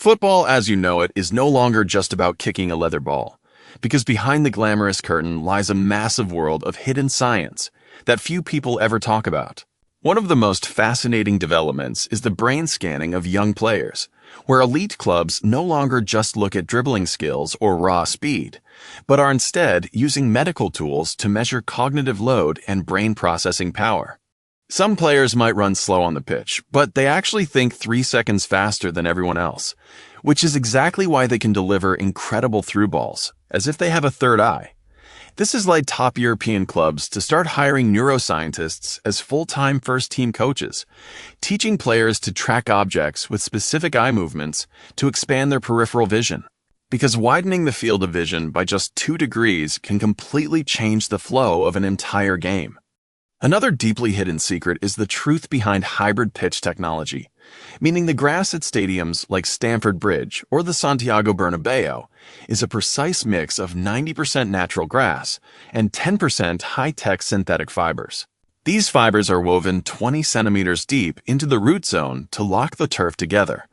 Football, as you know it, is no longer just about kicking a leather ball, because behind the glamorous curtain lies a massive world of hidden science that few people ever talk about. One of the most fascinating developments is the brain scanning of young players, where elite clubs no longer just look at dribbling skills or raw speed, but are instead using medical tools to measure cognitive load and brain processing power. Some players might run slow on the pitch, but they actually think 3 seconds faster than everyone else, which is exactly why they can deliver incredible through balls, as if they have a third eye. This has led top European clubs to start hiring neuroscientists as full-time first-team coaches, teaching players to track objects with specific eye movements to expand their peripheral vision. Because widening the field of vision by just 2 degrees can completely change the flow of an entire game. Another deeply hidden secret is the truth behind hybrid pitch technology, meaning the grass at stadiums like Stamford Bridge or the Santiago Bernabeu is a precise mix of 90% natural grass and 10% high-tech synthetic fibers. These fibers are woven 20 centimeters deep into the root zone to lock the turf together,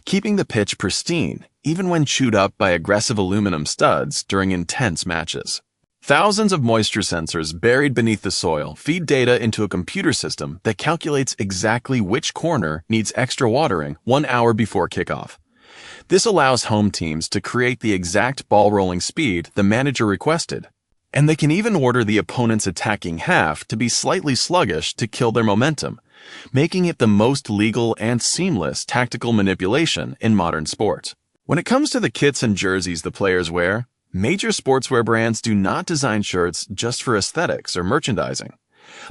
keeping the pitch pristine even when chewed up by aggressive aluminum studs during intense matches. Thousands of moisture sensors buried beneath the soil feed data into a computer system that calculates exactly which corner needs extra watering 1 hour before kickoff. This allows home teams to create the exact ball rolling speed the manager requested, and they can even order the opponent's attacking half to be slightly sluggish to kill their momentum, making it the most legal and seamless tactical manipulation in modern sport. When it comes to the kits and jerseys the players wear, major sportswear brands do not design shirts just for aesthetics or merchandising.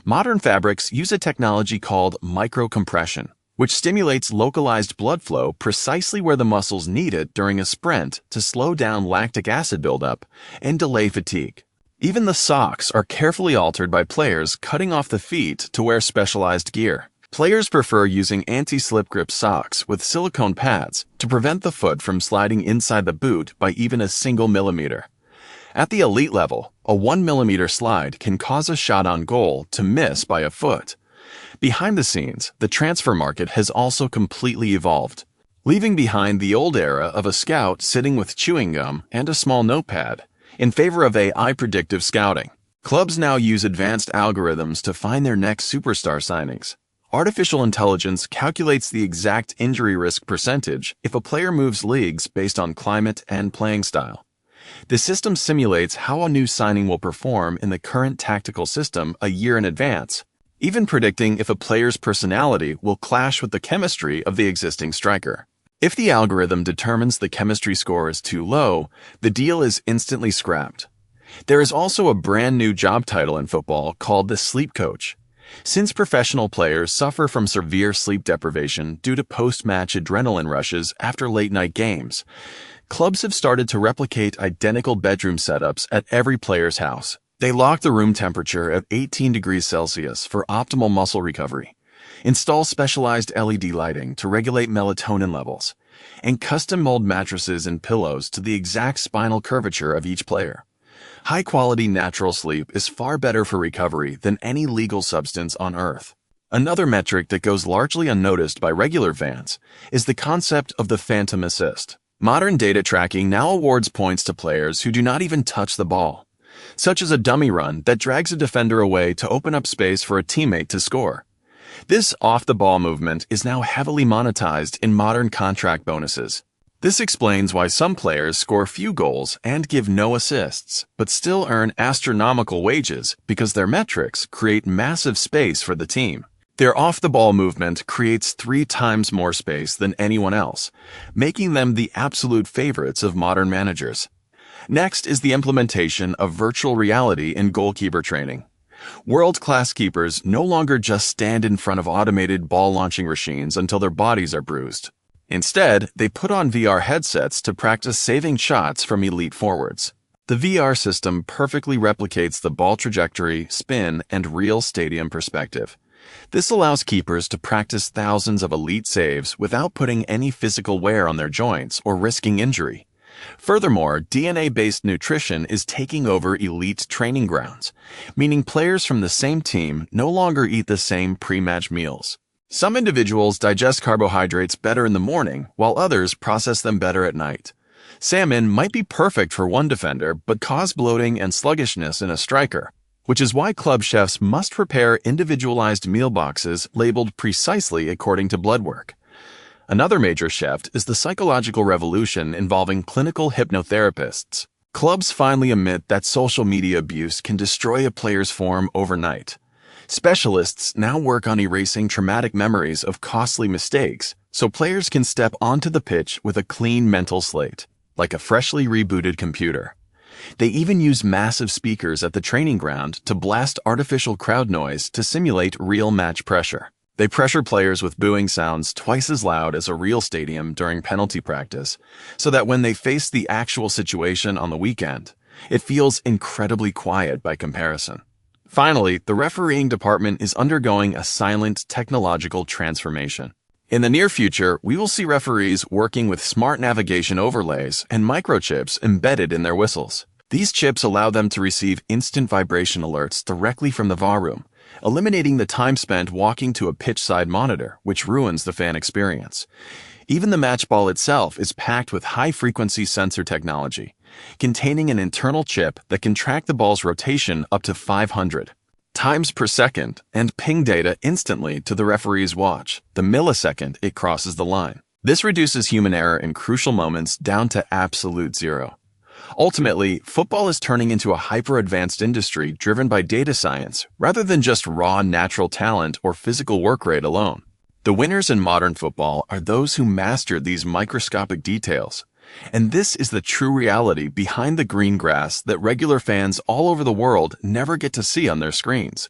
Modern fabrics use a technology called microcompression, which stimulates localized blood flow precisely where the muscles need it during a sprint to slow down lactic acid buildup and delay fatigue. Even the socks are carefully altered by players cutting off the feet to wear specialized gear. Players prefer using anti-slip grip socks with silicone pads to prevent the foot from sliding inside the boot by even a single millimeter. At the elite level, a 1 millimeter slide can cause a shot on goal to miss by a foot. Behind the scenes, the transfer market has also completely evolved, leaving behind the old era of a scout sitting with chewing gum and a small notepad in favor of AI predictive scouting. Clubs now use advanced algorithms to find their next superstar signings. Artificial intelligence calculates the exact injury risk percentage if a player moves leagues based on climate and playing style. The system simulates how a new signing will perform in the current tactical system a year in advance, even predicting if a player's personality will clash with the chemistry of the existing striker. If the algorithm determines the chemistry score is too low, the deal is instantly scrapped. There is also a brand new job title in football called the sleep coach. Since professional players suffer from severe sleep deprivation due to post-match adrenaline rushes after late-night games, clubs have started to replicate identical bedroom setups at every player's house. They lock the room temperature at 18 degrees Celsius for optimal muscle recovery, install specialized LED lighting to regulate melatonin levels, and custom mold mattresses and pillows to the exact spinal curvature of each player. High-quality natural sleep is far better for recovery than any legal substance on Earth. Another metric that goes largely unnoticed by regular fans is the concept of the phantom assist. Modern data tracking now awards points to players who do not even touch the ball, such as a dummy run that drags a defender away to open up space for a teammate to score. This off-the-ball movement is now heavily monetized in modern contract bonuses. This explains why some players score few goals and give no assists, but still earn astronomical wages because their metrics create massive space for the team. Their off-the-ball movement creates 3 times more space than anyone else, making them the absolute favorites of modern managers. Next is the implementation of virtual reality in goalkeeper training. World-class keepers no longer just stand in front of automated ball-launching machines until their bodies are bruised. Instead, they put on VR headsets to practice saving shots from elite forwards. The VR system perfectly replicates the ball trajectory, spin, and real stadium perspective. This allows keepers to practice thousands of elite saves without putting any physical wear on their joints or risking injury. Furthermore, DNA-based nutrition is taking over elite training grounds, meaning players from the same team no longer eat the same pre-match meals. Some individuals digest carbohydrates better in the morning, while others process them better at night. Salmon might be perfect for one defender, but cause bloating and sluggishness in a striker, which is why club chefs must prepare individualized meal boxes labeled precisely according to blood work. Another major shift is the psychological revolution involving clinical hypnotherapists. Clubs finally admit that social media abuse can destroy a player's form overnight. Specialists now work on erasing traumatic memories of costly mistakes, so players can step onto the pitch with a clean mental slate, like a freshly rebooted computer. They even use massive speakers at the training ground to blast artificial crowd noise to simulate real match pressure. They pressure players with booing sounds twice as loud as a real stadium during penalty practice, so that when they face the actual situation on the weekend, it feels incredibly quiet by comparison. Finally, the refereeing department is undergoing a silent technological transformation. In the near future, we will see referees working with smart navigation overlays and microchips embedded in their whistles. These chips allow them to receive instant vibration alerts directly from the VAR room, eliminating the time spent walking to a pitch-side monitor, which ruins the fan experience. Even the match ball itself is packed with high-frequency sensor technology, containing an internal chip that can track the ball's rotation up to 500 times per second and ping data instantly to the referee's watch the millisecond it crosses the line. This reduces human error in crucial moments down to absolute zero. Ultimately, football is turning into a hyper-advanced industry driven by data science rather than just raw natural talent or physical work rate alone. The winners in modern football are those who mastered these microscopic details. And this is the true reality behind the green grass that regular fans all over the world never get to see on their screens.